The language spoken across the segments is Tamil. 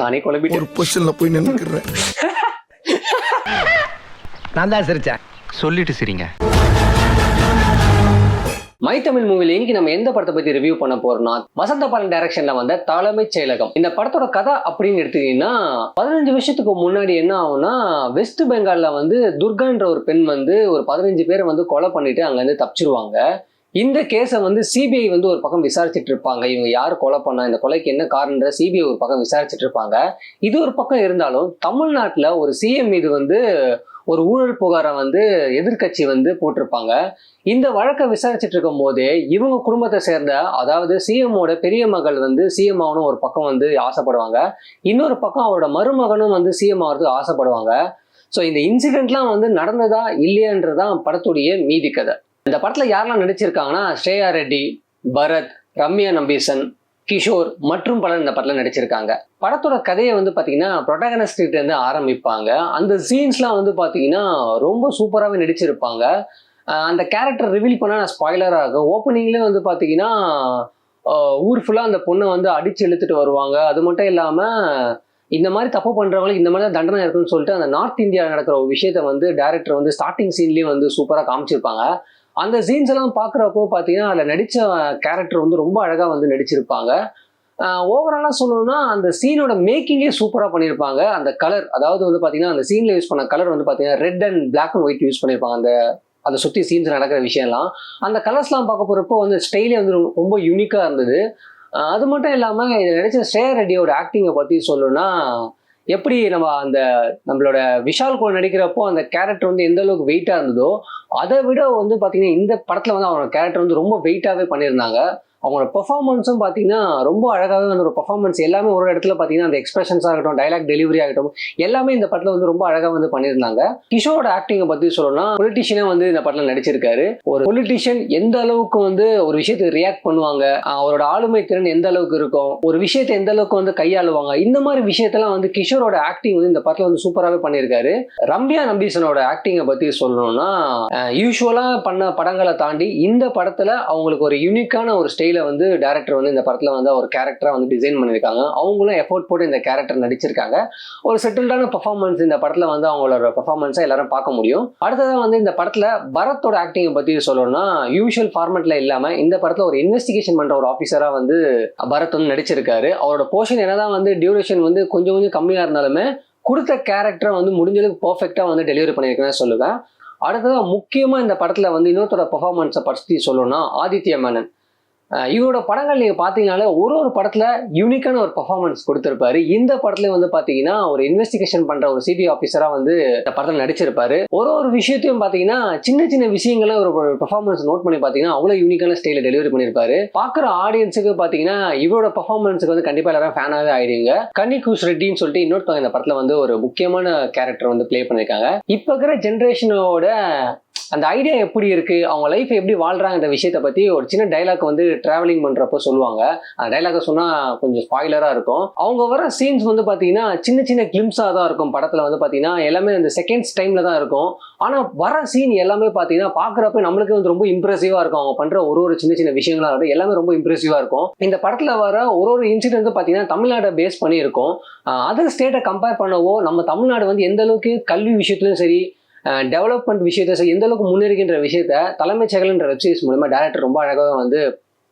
நானே குழம்பிட்டேன். ஒரு பொசிஷன்ல போய் நின்னுக்கிறேன். நான் தான் சிரிச்சேன். சொல்லிட்டு சரிங்க. மை தமிழ் மூவில இன்னைக்கு நம்ம எந்த படத்தை பத்தி ரிவ்யூ பண்ண போறோம்னா, வசந்த பாலன் டைரக்ஷன்ல வந்த தலைமைச் செயலகம். இந்த படத்தோட கதை அப்படின்னு எடுத்தீங்கன்னா, 15 வருஷத்துக்கு முன்னாடி என்ன ஆகும்னா, வெஸ்ட் பெங்கால்ல வந்து துர்கான்ற ஒரு பெண் வந்து ஒரு 15 பேரை வந்து கொலை பண்ணிட்டு அங்க இருந்து தப்பிச்சிருவாங்க. இந்த கேஸை வந்து சிபிஐ வந்து ஒரு பக்கம் விசாரிச்சுட்டு இருப்பாங்க. இவங்க யார் கொலை பண்ணா, இந்த கொலைக்கு என்ன காரணம்ன்ற சிபிஐ ஒரு பக்கம் விசாரிச்சுட்டு இருப்பாங்க. இது ஒரு பக்கம் இருந்தாலும் தமிழ்நாட்டுல ஒரு சிஎம் மீது வந்து ஒரு ஊழல் புகாரை வந்து எதிர்கட்சி வந்து போட்டிருப்பாங்க. இந்த வழக்கை விசாரிச்சுட்டு இருக்கும் போதே இவங்க குடும்பத்தை சேர்ந்த, அதாவது சிஎம்மோட பெரிய மகள் வந்து சிஎம் ஆகணும் ஒரு பக்கம் வந்து ஆசைப்படுவாங்க. இன்னொரு பக்கம் அவரோட மருமகனும் வந்து சிஎம் ஆகிறதுக்கு ஆசைப்படுவாங்க. ஸோ இந்த இன்சிடென்ட்லாம் வந்து நடந்ததா இல்லையன்றதான் படத்துடைய மீதி கதை. இந்த படத்துல யாரெல்லாம் நடிச்சிருக்காங்கன்னா, ஸ்ரேயா ரெட்டி, பரத், ரம்யா நம்பீசன், கிஷோர் மற்றும் பலர் இந்த படத்துல நடிச்சிருக்காங்க. படத்தோட கதையை வந்து பாத்தீங்கன்னா ப்ரொட்டகனிஸ்ட் இருந்து ஆரம்பிப்பாங்க. அந்த சீன்ஸ்லாம் வந்து பாத்தீங்கன்னா ரொம்ப சூப்பராகவே நடிச்சிருப்பாங்க. அந்த கேரக்டர் ரிவீல் பண்ணா நான் ஸ்பாய்லர் ஆகும். ஓப்பனிங்லேயே வந்து பாத்தீங்கன்னா ஊர் ஃபுல்லா அந்த பொண்ணை வந்து அடிச்சு இழுத்துட்டு வருவாங்க. அது மட்டும் இல்லாம இந்த மாதிரி தப்பு பண்றவங்களுக்கு இந்த மாதிரி தான் தண்டனை இருக்குன்னு சொல்லிட்டு அந்த நார்த் இந்தியாவில் நடக்கிற ஒரு விஷயத்த வந்து டைரக்டர் வந்து ஸ்டார்டிங் சீன்லயே வந்து சூப்பரா காமிச்சிருப்பாங்க. அந்த சீன்ஸ் எல்லாம் பார்க்குறப்போ பார்த்தீங்கன்னா அதில் நடித்த கேரக்டர் வந்து ரொம்ப அழகாக வந்து நடிச்சிருப்பாங்க. ஓவராலாக சொல்லணும்னா அந்த சீனோட மேக்கிங்கே சூப்பராக பண்ணியிருப்பாங்க. அந்த கலர், அதாவது வந்து பார்த்தீங்கன்னா அந்த சீனில் யூஸ் பண்ண கலர் வந்து பார்த்தீங்கன்னா red and black and white use பண்ணியிருப்பாங்க. அதை சுற்றி சீன்ஸ் நடக்கிற விஷயம்லாம் அந்த கலர்ஸ்லாம் பார்க்க போகிறப்போ வந்து ஸ்டைலே வந்து ரொம்ப யூனிக்காக இருந்தது. அது மட்டும் இல்லாமல் இதில் நடித்த ஸ்ரேயா ரெட்டியோட ஆக்டிங்கை பற்றி சொல்லணும்னா, எப்படி நம்மளோட விஷால் கூட நடிக்கிறப்போ அந்த கேரக்டர் வந்து எந்த அளவுக்கு வெயிட்டாக இருந்ததோ, அதை விட வந்து பார்த்தீங்கன்னா இந்த படத்தில் வந்து அவரோட கேரக்டர் வந்து ரொம்ப வெயிட்டாகவே பண்ணியிருந்தாங்க. அவங்களோட பெர்ஃபார்மன்ஸும் பார்த்தீங்கன்னா ரொம்ப அழகாகவே வந்து ஒரு பெர்ஃபார்மன்ஸ் எல்லாமே ஒரு இடத்துல பார்த்தீங்கன்னா அந்த எக்ஸ்பிரஷன்ஸாக இருக்கட்டும், டைலாக் டெலிவரி ஆகட்டும், எல்லாமே இந்த படத்தில் வந்து ரொம்ப அழகாக வந்து பண்ணியிருந்தாங்க. கிஷோரோட ஆக்டிங்கை பற்றி சொல்லணும்னா, பொலிட்டிஷியனே வந்து இந்த படத்தில் நடிச்சிருக்காரு. ஒரு பொலிட்டிஷியன் எந்த அளவுக்கு வந்து ஒரு விஷயத்துக்கு ரியாக்ட் பண்ணுவாங்க, அவரோட ஆளுமை திறன் எந்த அளவுக்கு இருக்கும், ஒரு விஷயத்தை எந்த அளவுக்கு வந்து கையாளுவாங்க, இந்த மாதிரி விஷயத்தெல்லாம் வந்து கிஷோரோட ஆக்டிங் வந்து இந்த படத்தில் வந்து சூப்பராகவே பண்ணியிருக்காரு. ரம்யா நம்பீசனோட ஆக்டிங்கை பற்றி சொல்லணும்னா, யூஸ்வலாக பண்ண படங்களை தாண்டி இந்த படத்தில் அவங்களுக்கு ஒரு யூனிக்கான ஒரு ஸ்டைல வந்து டைரக்டர் வந்து இந்த படத்துல வந்து ஒரு கேரக்டரா வந்து டிசைன் பண்ணியிருக்காங்க. அவங்களும் எஃபோர்ட் போட்டு இந்த கேரக்டர் நடிச்சிருக்காங்க. ஒரு செட்டில்டான பெர்ஃபார்மன்ஸ் இந்த படத்துல வந்து அவங்களோட பெர்ஃபார்மன்ஸை எல்லாரும் பார்க்க முடியும். அடுத்ததான் வந்து இந்த படத்துல பரத்தோட ஆக்டிங்கை பத்தி சொல்லணும்னா, யூஷுவல் ஃபார்மேட்ல இல்லாம இந்த படத்துல ஒரு இன்வெஸ்டிகேஷன் பண்ற ஒரு ஆஃபீஸரா வந்து பரத் வந்து நடிச்சிருக்காரு. அவரோட போர்ஷன் என்னதான் வந்து டியூரேஷன் வந்து கொஞ்சம் கொஞ்சம் கம்மியா இருந்தாலுமே கொடுத்த கேரக்டரை வந்து முடிஞ்ச அளவுக்கு பெர்ஃபெக்டா வந்து டெலிவரி பண்ணியிருக்கேன்னு சொல்லுவேன். அடுத்ததான் முக்கியமா இந்த படத்துல வந்து இன்னொருத்தரோட பெர்ஃபார்மன்ஸை பற்றி சொல்லணும்னா, ஆதித்ய மேனன். இவரோட படங்கள் நீங்க பாத்தீங்கன்னாலே ஒரு படத்துல யூனிக்கான ஒரு பெர்ஃபார்மன்ஸ் கொடுத்திருப்பாரு. இந்த படத்துல வந்து பாத்தீங்கன்னா ஒரு இன்வெஸ்டிகேஷன் பண்ற ஒரு சிபிஐ ஆஃபீஸரா வந்து இந்த படத்துல நடிச்சிருப்பாரு. ஒரு விஷயத்தையும் பாத்தீங்கன்னா சின்ன சின்ன விஷயங்களை ஒரு பெர்ஃபார்மன்ஸ் நோட் பண்ணி பாத்தீங்கன்னா அவ்வளவு யூனிக்கான ஸ்டைல டெலிவரி பண்ணிருப்பாரு. பாக்குற ஆடியன்ஸுக்கு பாத்தீங்கன்னா இவரோட பெர்ஃபார்மன்ஸுக்கு வந்து கண்டிப்பா எல்லாரும் ஃபேனாவே ஆயிடுங்க. கன்னிகூஸ் ரெட்டின்னு சொல்லிட்டு இன்னொருத்தவங்க இந்த படத்துல வந்து ஒரு முக்கியமான கேரக்டர் வந்து பிளே பண்ணிருக்காங்க. இப்ப இருக்கிற ஜென்ரேஷனோட அந்த ஐடியா எப்படி இருக்கு, அவங்க லைஃப் எப்படி வாழ்றாங்க விஷயத்தை பத்தி ஒரு சின்ன டைலாக் வந்து டிராவலிங் பண்றப்போ சொல்லுவாங்க. அந்த டைலாக சொன்னா கொஞ்சம் ஸ்பாய்லரா இருக்கும். அவங்க வர சீன்ஸ் வந்து பாத்தீங்கன்னா சின்ன சின்ன கிளிம்ஸா தான் இருக்கும். படத்துல வந்து பாத்தீங்கன்னா எல்லாமே அந்த செகண்ட்ஸ் டைம்ல தான் இருக்கும். ஆனா வர சீன் எல்லாமே பாத்தீங்கன்னா பாக்குறப்ப நம்மளுக்கு வந்து ரொம்ப இம்ப்ரெசிவா இருக்கும். அவங்க பண்ற ஒரு சின்ன சின்ன விஷயங்களா இருக்கும், எல்லாமே ரொம்ப இம்ப்ரெசிவா இருக்கும். இந்த படத்துல வர ஒரு இன்சிடென்ட் பாத்தீங்கன்னா தமிழ்நாட்டை பேஸ் பண்ணி இருக்கும். அதர் ஸ்டேட்டை கம்பேர் பண்ணவோ நம்ம தமிழ்நாடு வந்து எந்த அளவுக்கு கல்வி விஷயத்துலயும் சரி, டெவலப்மெண்ட் விஷயத்த எந்த அளவுக்கு முன்னேறுகின்ற விஷயத்த தலைமைச் செயலகன்ற வெப்சீரிஸ் மூலமா டைரக்டர் ரொம்ப அழகாக வந்து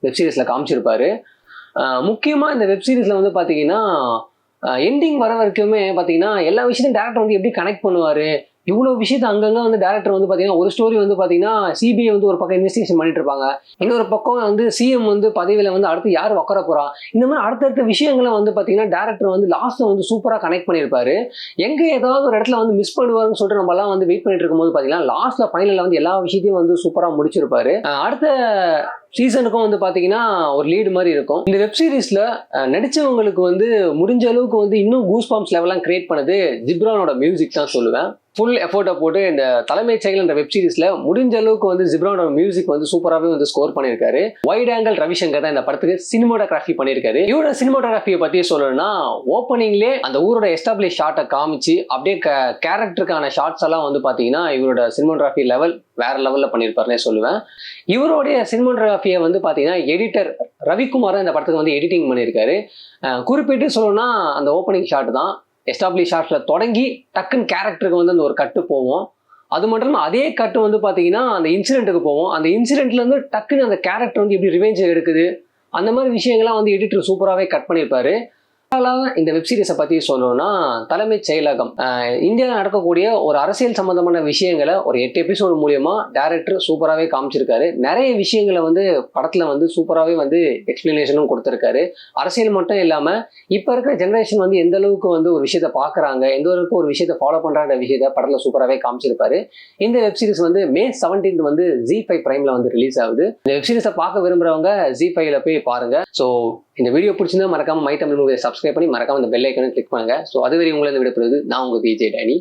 வெப்சீரிஸ்ல காமிச்சிருப்பாரு. முக்கியமா இந்த வெப்சீரிஸ்ல வந்து பாத்தீங்கன்னா எண்டிங் வர வரைக்குமே பாத்தீங்கன்னா எல்லா விஷயத்தையும் டேரக்டர் வந்து எப்படி கனெக்ட் பண்ணுவாரு, இவ்வளவு விஷயத்த அங்கங்க வந்து டேரக்டர் வந்து பாத்தீங்கன்னா ஒரு ஸ்டோரி வந்து பாத்தீங்கன்னா சிபிஐ வந்து ஒரு பக்கம் இன்வெஸ்டிகேஷன் பண்ணிட்டு இருப்பாங்க, இன்னொரு பக்கம் வந்து சிஎம் வந்து பதவியில வந்து அடுத்து யார் உட்கார போறா, இந்த மாதிரி அடுத்தடுத்த விஷயங்களை வந்து பாத்தீங்கன்னா டேரக்டர் வந்து லாஸ்ட்ல வந்து சூப்பரா கனெக்ட் பண்ணியிருப்பாரு. எங்க ஏதாவது ஒரு இடத்துல வந்து மிஸ் பண்ணுவாருன்னு சொல்லிட்டு நம்ம எல்லாம் வந்து வெயிட் பண்ணிட்டு இருக்கும்போது பாத்தீங்கன்னா லாஸ்ட்ல ஃபைனல்ல வந்து எல்லா விஷயத்தையும் வந்து சூப்பரா முடிச்சிருப்பாரு. அடுத்த சீசனுக்கும் வந்து பாத்தீங்கன்னா ஒரு லீடு மாதிரி இருக்கும். இந்த வெப் சீரிஸ்ல நடிச்சவங்களுக்கு வந்து முடிஞ்ச அளவுக்கு வந்து இன்னும் கூஸ் பாம்ஸ் லெவலாம் கிரியேட் பண்ணது ஜிப்ரானோட மியூசிக் தான் சொல்லுவேன். ஃபுல் எஃபோர்ட்டை போட்டு இந்த தலைமைச் செயல் என்ற வெப் சீரிஸ்ல முடிஞ்ச அளவுக்கு வந்து ஜிப்ரானோட மியூசிக் வந்து சூப்பராகவே வந்து ஸ்கோர் பண்ணியிருக்காரு. வைட் ஆங்கிள் ரவிசங்கர் தான் இந்த படத்துக்கு சினிமோட்டோகிராஃபி பண்ணியிருக்காரு. இவரோட சினிமோட்டோகிராஃபியை பத்தி சொல்லணும்னா ஓப்பனிங்லேயே அந்த ஊரோட எஸ்டாப்ளிஷ் ஷாட்டை காமிச்சு அப்படியே கேரக்டருக்கான ஷார்ட்ஸ் எல்லாம் வந்து பாத்தீங்கன்னா இவரோட சினிமோட்டோகிராஃபி லெவல் வேற லெவல்ல பண்ணியிருப்பாருன்னே சொல்லுவேன். இவருடைய சினிமோட்டோகிராஃபியை வந்து பாத்தீங்கன்னா எடிட்டர் ரவிக்குமார் இந்த படத்துக்கு வந்து எடிட்டிங் பண்ணியிருக்காரு. குறிப்பிட்டு சொல்லணும்னா அந்த ஓப்பனிங் ஷாட் தான் எஸ்டாப்ளிஷ் ஷாட்ல தொடங்கி டக்குன்னு கேரக்டருக்கு வந்து அந்த ஒரு கட்டு போவோம். அது மட்டும் இல்லாமல் அதே கட்டு வந்து பார்த்தீங்கன்னா அந்த இன்சிடென்ட்டுக்கு போவோம். அந்த இன்சிடென்ட்ல இருந்து டக்குன்னு அந்த கேரக்டர் வந்து எப்படி ரிவெஞ்ச் எடுக்குது அந்த மாதிரி விஷயங்கள்லாம் வந்து எடிட்டர் சூப்பராகவே கட் பண்ணியிருப்பாரு. இந்த வெப் சீரிஸை பற்றி சொல்லணும்னா தலைமைச் செயலகம் இந்தியாவில் நடக்கக்கூடிய ஒரு அரசியல் சம்பந்தமான விஷயங்களை ஒரு 8 எபிசோடு மூலியமா டைரக்டர் சூப்பராகவே காமிச்சிருக்காரு. நிறைய விஷயங்களை வந்து படத்தில் வந்து சூப்பராகவே வந்து எக்ஸ்பிளனேஷனும் கொடுத்துருக்காரு. அரசியல் மட்டும் இல்லாமல் இப்போ இருக்கிற ஜென்ரேஷன் வந்து எந்த அளவுக்கு வந்து ஒரு விஷயத்தை பார்க்குறாங்க, எந்த அளவுக்கு ஒரு விஷயத்தை ஃபாலோ பண்ணுறாங்க விஷயத்த படத்தில் சூப்பராகவே காமிச்சிருப்பாரு. இந்த வெப் சீரிஸ் வந்து May 17 வந்து ZEE5 பிரைமில் வந்து ரிலீஸ் ஆகுது. இந்த வெப் சீரிஸை பார்க்க விரும்புகிறவங்க ZEE5ல போய் பாருங்க. ஸோ இந்த வீடியோ பிடிச்சிருந்தா மறக்காம மை தமிழ் மூவியை சப்ஸ்கிரைப் பண்ணி மறக்காம இந்த பெல் ஐக்கனை கிளிக் பண்ணுங்க. ஸோ அதுவரை உங்களை விடப்படுவது நான் உங்க விஜய் டேனி.